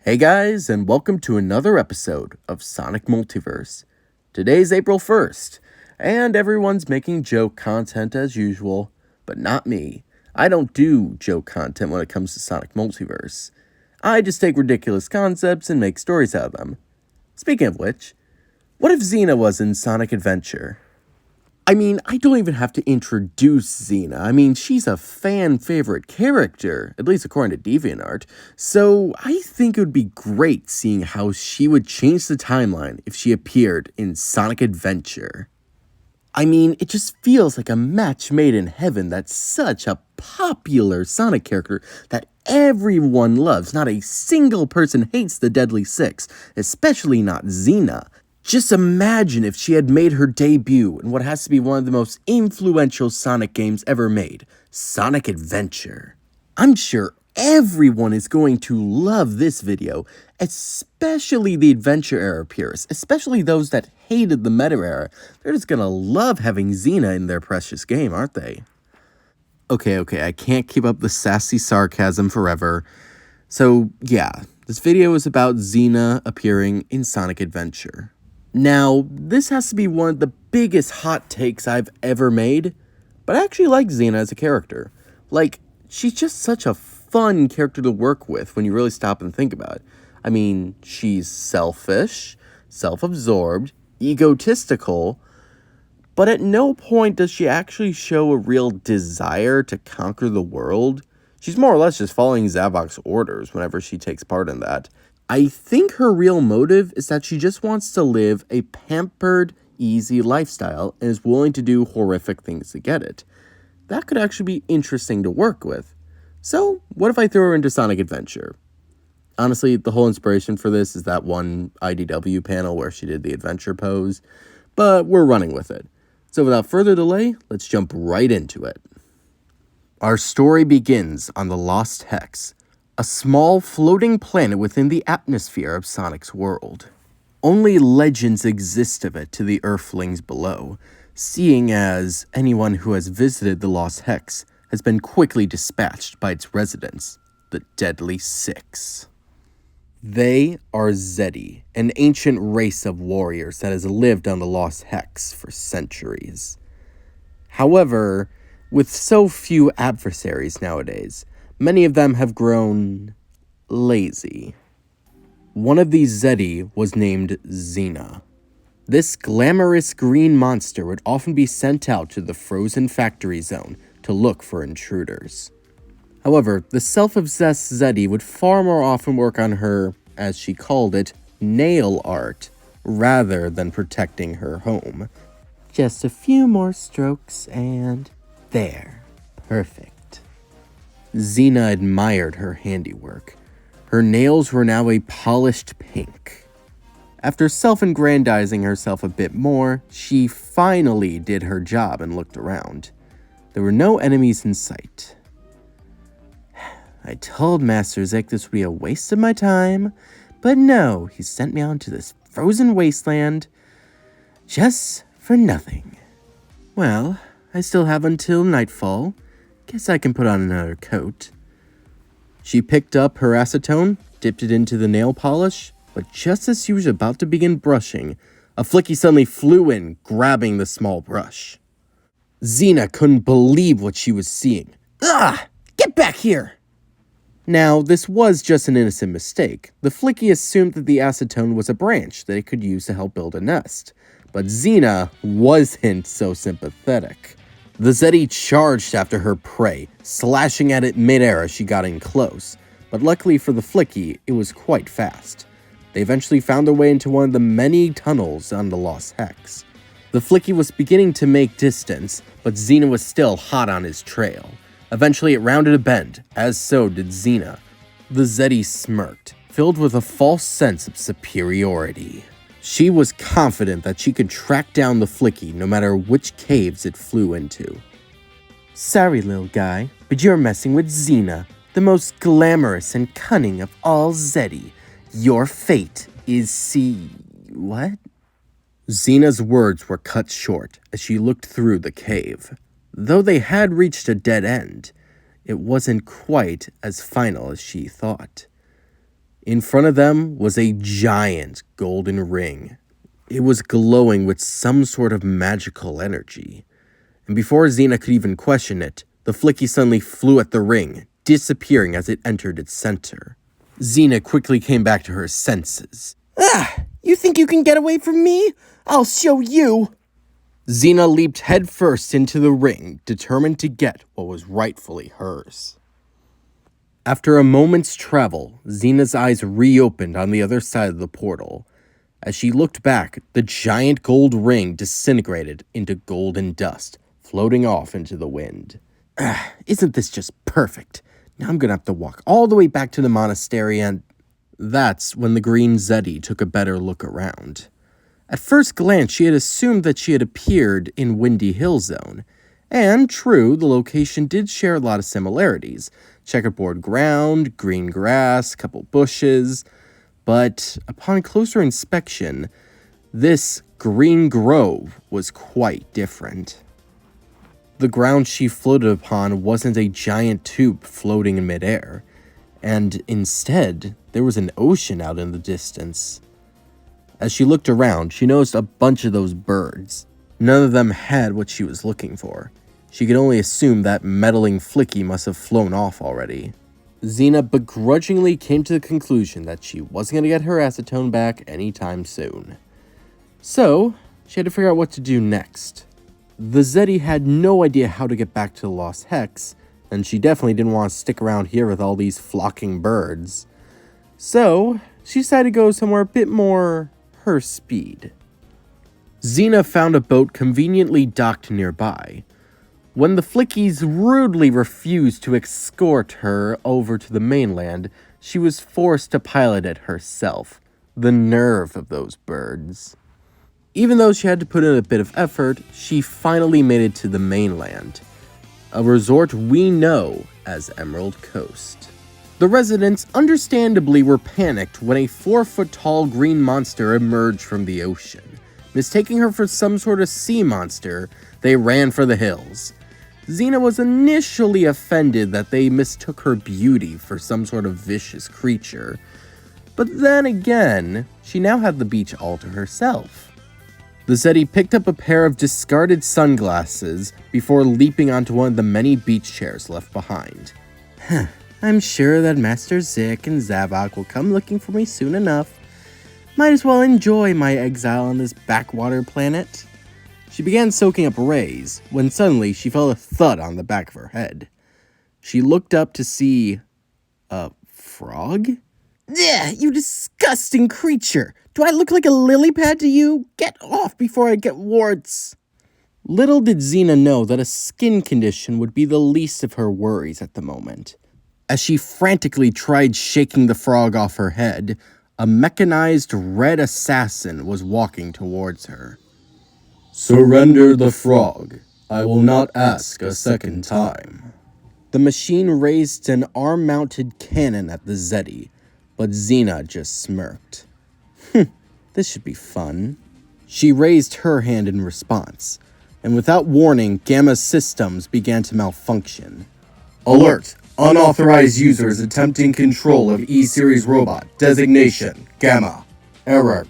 Hey guys, and welcome to another episode of Sonic Multiverse. Today's April 1st, and everyone's making joke content as usual, but not me. I don't do joke content when it comes to Sonic Multiverse. I just take ridiculous concepts and make stories out of them. Speaking of which, what if Zeena was in Sonic Adventure? I don't even have to introduce Zeena. She's a fan favorite character, at least according to DeviantArt. So I think it would be great seeing how she would change the timeline if she appeared in Sonic Adventure. It just feels like a match made in heaven. That's such a popular Sonic character that everyone loves. Not a single person hates the Deadly Six, especially not Zeena. Just imagine if she had made her debut in what has to be one of the most influential Sonic games ever made, Sonic Adventure. I'm sure everyone is going to love this video, especially the Adventure era peers, especially those that hated the Meta era. They're just gonna love having Zeena in their precious game, aren't they? Okay, I can't keep up the sassy sarcasm forever. So yeah, this video is about Zeena appearing in Sonic Adventure. Now, this has to be one of the biggest hot takes I've ever made, but I actually like Zeena as a character. She's just such a fun character to work with when you really stop and think about it. She's selfish, self-absorbed, egotistical, but at no point does she actually show a real desire to conquer the world. She's more or less just following Zavok's orders whenever she takes part in that. I think her real motive is that she just wants to live a pampered, easy lifestyle and is willing to do horrific things to get it. That could actually be interesting to work with. So, what if I throw her into Sonic Adventure? Honestly, the whole inspiration for this is that one IDW panel where she did the adventure pose, but we're running with it. So without further delay, let's jump right into it. Our story begins on the Lost Hex, a small floating planet within the atmosphere of Sonic's world. Only legends exist of it to the Earthlings below, seeing as anyone who has visited the Lost Hex has been quickly dispatched by its residents, the Deadly Six. They are Zeddy, an ancient race of warriors that has lived on the Lost Hex for centuries. However, with so few adversaries nowadays, many of them have grown lazy. One of these Zeddy was named Zeena. This glamorous green monster would often be sent out to the frozen factory zone to look for intruders. However, the self-obsessed Zeddy would far more often work on her, as she called it, nail art, rather than protecting her home. Just a few more strokes and there. Perfect. Zeena admired her handiwork. Her nails were now a polished pink. After self-aggrandizing herself a bit more, she finally did her job and looked around. There were no enemies in sight. I told Master Zik this would be a waste of my time, but no, he sent me on to this frozen wasteland just for nothing. Well, I still have until nightfall. Guess I can put on another coat. She picked up her acetone, dipped it into the nail polish, but just as she was about to begin brushing, a Flicky suddenly flew in, grabbing the small brush. Zeena couldn't believe what she was seeing. "Ah! Get back here!" Now, this was just an innocent mistake. The Flicky assumed that the acetone was a branch that it could use to help build a nest, but Zeena wasn't so sympathetic. The Zeddy charged after her prey, slashing at it mid-air as she got in close, but luckily for the Flicky, it was quite fast. They eventually found their way into one of the many tunnels on the Lost Hex. The Flicky was beginning to make distance, but Zeena was still hot on his trail. Eventually it rounded a bend, as so did Zeena. The Zeddy smirked, filled with a false sense of superiority. She was confident that she could track down the Flicky no matter which caves it flew into. "Sorry, little guy, but you're messing with Zeena, the most glamorous and cunning of all Zeddy. Your fate is what?" Zeena's words were cut short as she looked through the cave. Though they had reached a dead end, it wasn't quite as final as she thought. In front of them was a giant golden ring. It was glowing with some sort of magical energy. And before Zeena could even question it, the flicky suddenly flew at the ring, disappearing as it entered its center. Zeena quickly came back to her senses. You think you can get away from me? I'll show you! Zeena leaped headfirst into the ring, determined to get what was rightfully hers. After a moment's travel, Zeena's eyes reopened on the other side of the portal. As she looked back, the giant gold ring disintegrated into golden dust, floating off into the wind. Isn't this just perfect? Now I'm gonna have to walk all the way back to the monastery and... That's when the green Zeddy took a better look around. At first glance, she had assumed that she had appeared in Windy Hill Zone. And true, the location did share a lot of similarities. Checkerboard ground, green grass, couple bushes. But upon closer inspection, this green grove was quite different. The ground she floated upon wasn't a giant tube floating in midair, and instead, there was an ocean out in the distance. As she looked around, she noticed a bunch of those birds. None of them had what she was looking for. She could only assume that meddling flicky must have flown off already. Zeena begrudgingly came to the conclusion that she wasn't going to get her acetone back anytime soon. So, she had to figure out what to do next. The Zeddy had no idea how to get back to the Lost Hex, and she definitely didn't want to stick around here with all these flocking birds. So, she decided to go somewhere a bit more her speed. Zeena found a boat conveniently docked nearby. When the flickies rudely refused to escort her over to the mainland, she was forced to pilot it herself. The nerve of those birds. Even though she had to put in a bit of effort, she finally made it to the mainland, a resort we know as Emerald Coast. The residents understandably were panicked when a 4-foot-tall green monster emerged from the ocean. Mistaking her for some sort of sea monster, they ran for the hills. Zeena was initially offended that they mistook her beauty for some sort of vicious creature, but then again, she now had the beach all to herself. The Zeddy picked up a pair of discarded sunglasses before leaping onto one of the many beach chairs left behind. I'm sure that Master Zik and Zavok will come looking for me soon enough. Might as well enjoy my exile on this backwater planet. She began soaking up rays, when suddenly she felt a thud on the back of her head. She looked up to see... a frog? You disgusting creature! Do I look like a lily pad to you? Get off before I get warts! Little did Zeena know that a skin condition would be the least of her worries at the moment. As she frantically tried shaking the frog off her head, a mechanized red assassin was walking towards her. Surrender the frog. I will not ask a second time. The machine raised an arm-mounted cannon at the Zeddy, but Zeena just smirked. This should be fun. She raised her hand in response, and without warning, Gamma's systems began to malfunction. Alert! Unauthorized users attempting control of E-Series robot. Designation, Gamma. Error.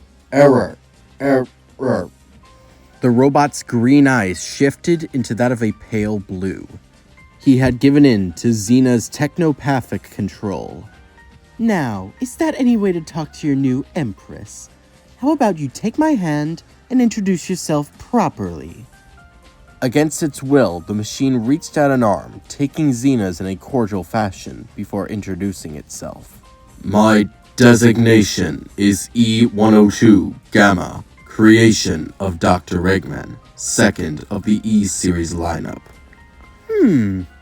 The robot's green eyes shifted into that of a pale blue. He had given in to Zeena's technopathic control. Now, is that any way to talk to your new Empress? How about you take my hand and introduce yourself properly? Against its will, the machine reached out an arm, taking Zeena's in a cordial fashion before introducing itself. My designation is E-102 Gamma, creation of Dr. Eggman, second of the E-Series lineup.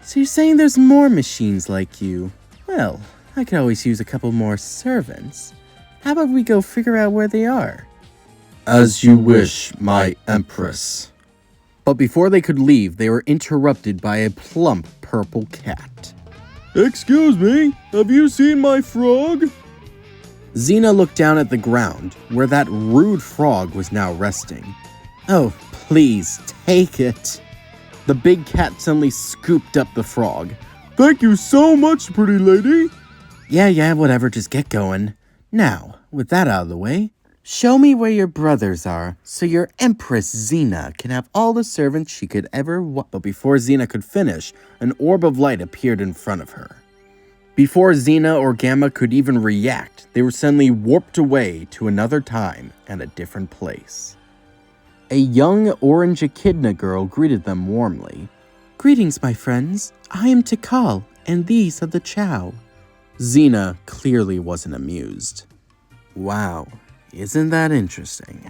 So you're saying there's more machines like you? Well, I could always use a couple more servants. How about we go figure out where they are? As you wish, my Empress. But before they could leave, they were interrupted by a plump purple cat. Excuse me, have you seen my frog? Zeena looked down at the ground, where that rude frog was now resting. Oh, please, take it. The big cat suddenly scooped up the frog. Thank you so much, pretty lady. Yeah, whatever, just get going. Now, with that out of the way, show me where your brothers are so your Empress Zeena can have all the servants she could ever want. But before Zeena could finish, an orb of light appeared in front of her. Before Zeena or Gamma could even react, they were suddenly warped away to another time and a different place. A young orange echidna girl greeted them warmly. Greetings, my friends. I am Tikal, and these are the Chow. Zeena clearly wasn't amused. Wow, isn't that interesting?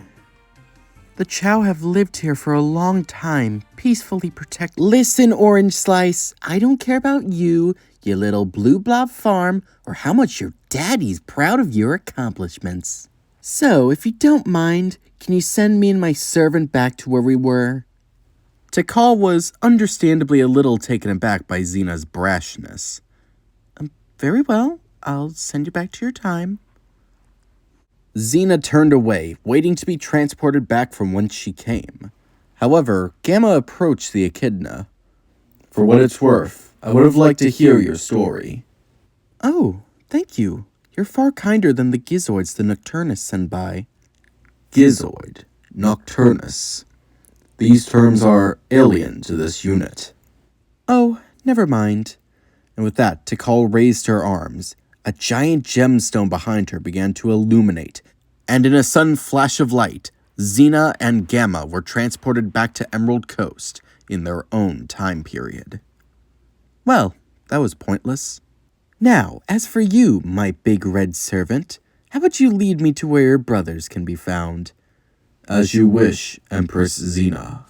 The Chow have lived here for a long time, peacefully protect. Listen, Orange Slice, I don't care about you, your little blue blob farm, or how much your daddy's proud of your accomplishments. So, if you don't mind, can you send me and my servant back to where we were? Tikal was understandably a little taken aback by Zeena's brashness. Very well, I'll send you back to your time. Zeena turned away, waiting to be transported back from whence she came. However, Gamma approached the echidna. For what it's worth, I would have liked to hear your story. Oh, thank you. You're far kinder than the Gizoids the Nocturnus send by. Gizoid, Nocturnus. These terms are alien to this unit. Oh, never mind. And with that, Tikal raised her arms. A giant gemstone behind her began to illuminate, and in a sudden flash of light, Zeena and Gamma were transported back to Emerald Coast in their own time period. Well, that was pointless. Now, as for you, my big red servant, how about you lead me to where your brothers can be found? As you wish, Empress Zeena.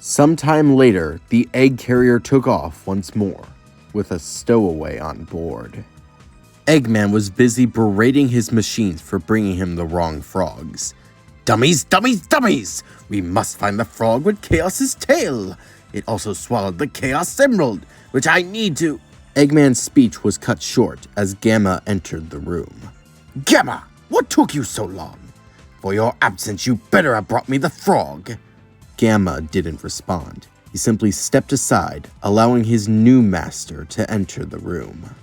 Sometime later, the egg carrier took off once more, with a stowaway on board. Eggman was busy berating his machines for bringing him the wrong frogs. Dummies, dummies, dummies! We must find the frog with Chaos's tail! It also swallowed the Chaos Emerald, which I need to... Eggman's speech was cut short as Gamma entered the room. Gamma, what took you so long? For your absence, you better have brought me the frog. Gamma didn't respond. He simply stepped aside, allowing his new master to enter the room.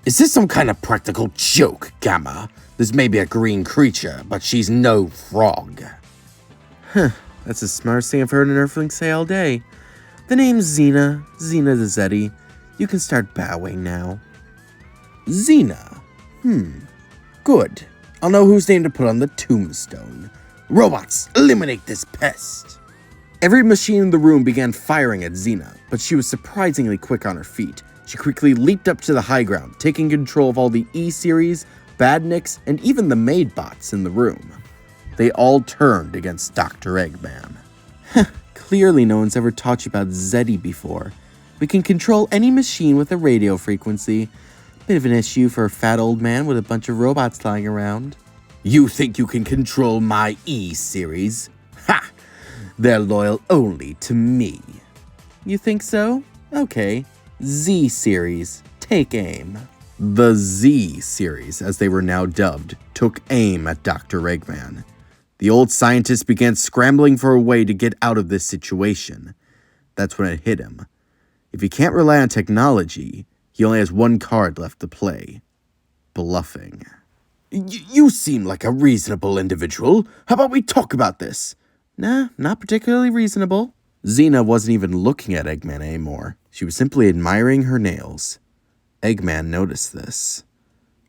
Is this some kind of practical joke, Gamma? This may be a green creature, but she's no frog. That's the smartest thing I've heard an Earthling say all day. The name's Zeena, Zeena the Zeddy. You can start bowing now. Zeena? Good. I'll know whose name to put on the tombstone. Robots, eliminate this pest! Every machine in the room began firing at Zeena, but she was surprisingly quick on her feet. She quickly leaped up to the high ground, taking control of all the E-Series, Badniks, and even the maid bots in the room. They all turned against Dr. Eggman. Clearly no one's ever taught you about Zeddy before. We can control any machine with a radio frequency. Bit of an issue for a fat old man with a bunch of robots lying around. You think you can control my E-Series? Ha! They're loyal only to me. You think so? Okay. Z-Series, take aim. The Z-Series, as they were now dubbed, took aim at Dr. Eggman. The old scientist began scrambling for a way to get out of this situation. That's when it hit him. If he can't rely on technology, he only has one card left to play. Bluffing. You seem like a reasonable individual. How about we talk about this? Nah, not particularly reasonable. Zeena wasn't even looking at Eggman anymore. She was simply admiring her nails. Eggman noticed this.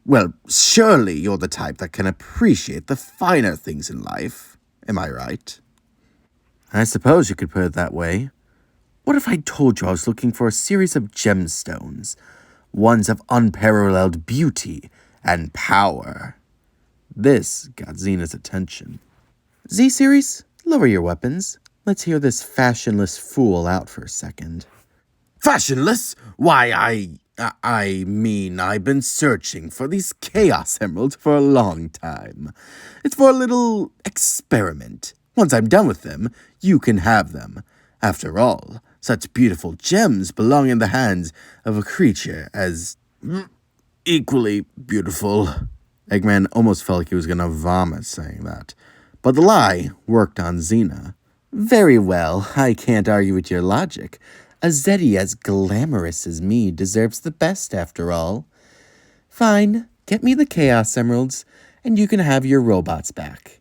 Well, surely you're the type that can appreciate the finer things in life. Am I right? I suppose you could put it that way. What if I told you I was looking for a series of gemstones, ones of unparalleled beauty and power? This got Zeena's attention. Z-Series, lower your weapons. Let's hear this fashionless fool out for a second. Fashionless? Why, I mean, I've been searching for these Chaos Emeralds for a long time. It's for a little experiment. Once I'm done with them, you can have them. After all, such beautiful gems belong in the hands of a creature as equally beautiful. Eggman almost felt like he was going to vomit saying that. But the lie worked on Zeena. Very well, I can't argue with your logic. A Zeddy as glamorous as me deserves the best after all. Fine, Get me the Chaos Emeralds, and you can have your robots back.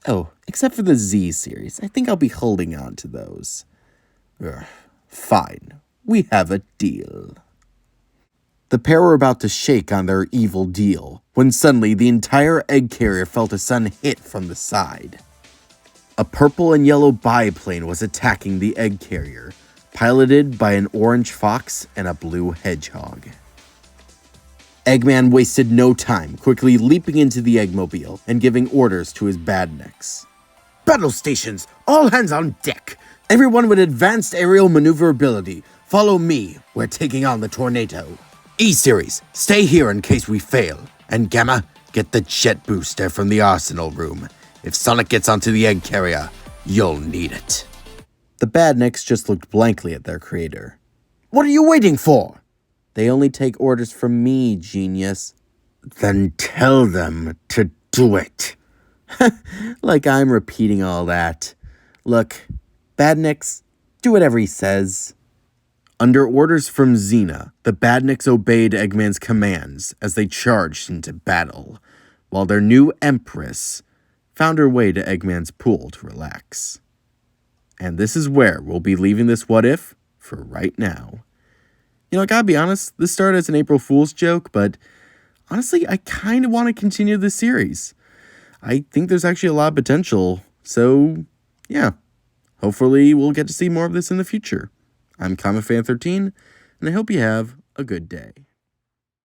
Oh, except for the Z series. I think I'll be holding on to those. Fine. We have a deal. The pair were about to shake on their evil deal, when suddenly the entire egg carrier felt a sudden hit from the side. A purple and yellow biplane was attacking the egg carrier, piloted by an orange fox and a blue hedgehog. Eggman wasted no time, quickly leaping into the Eggmobile and giving orders to his badniks. Battle stations, all hands on deck. Everyone with advanced aerial maneuverability, follow me. We're taking on the tornado. E-Series, stay here in case we fail. And Gamma, get the jet booster from the arsenal room. If Sonic gets onto the egg carrier, you'll need it. The badniks just looked blankly at their creator. What are you waiting for? They only take orders from me, genius. Then tell them to do it. Like I'm repeating all that. Look, badniks, do whatever he says. Under orders from Zeena, the badniks obeyed Eggman's commands as they charged into battle, while their new Empress found her way to Eggman's pool to relax. And this is where we'll be leaving this what if for right now. You know, I gotta be honest, this started as an April Fool's joke, but honestly, I kind of want to continue this series. I think there's actually a lot of potential, so yeah, hopefully we'll get to see more of this in the future. I'm ComicFan13, and I hope you have a good day.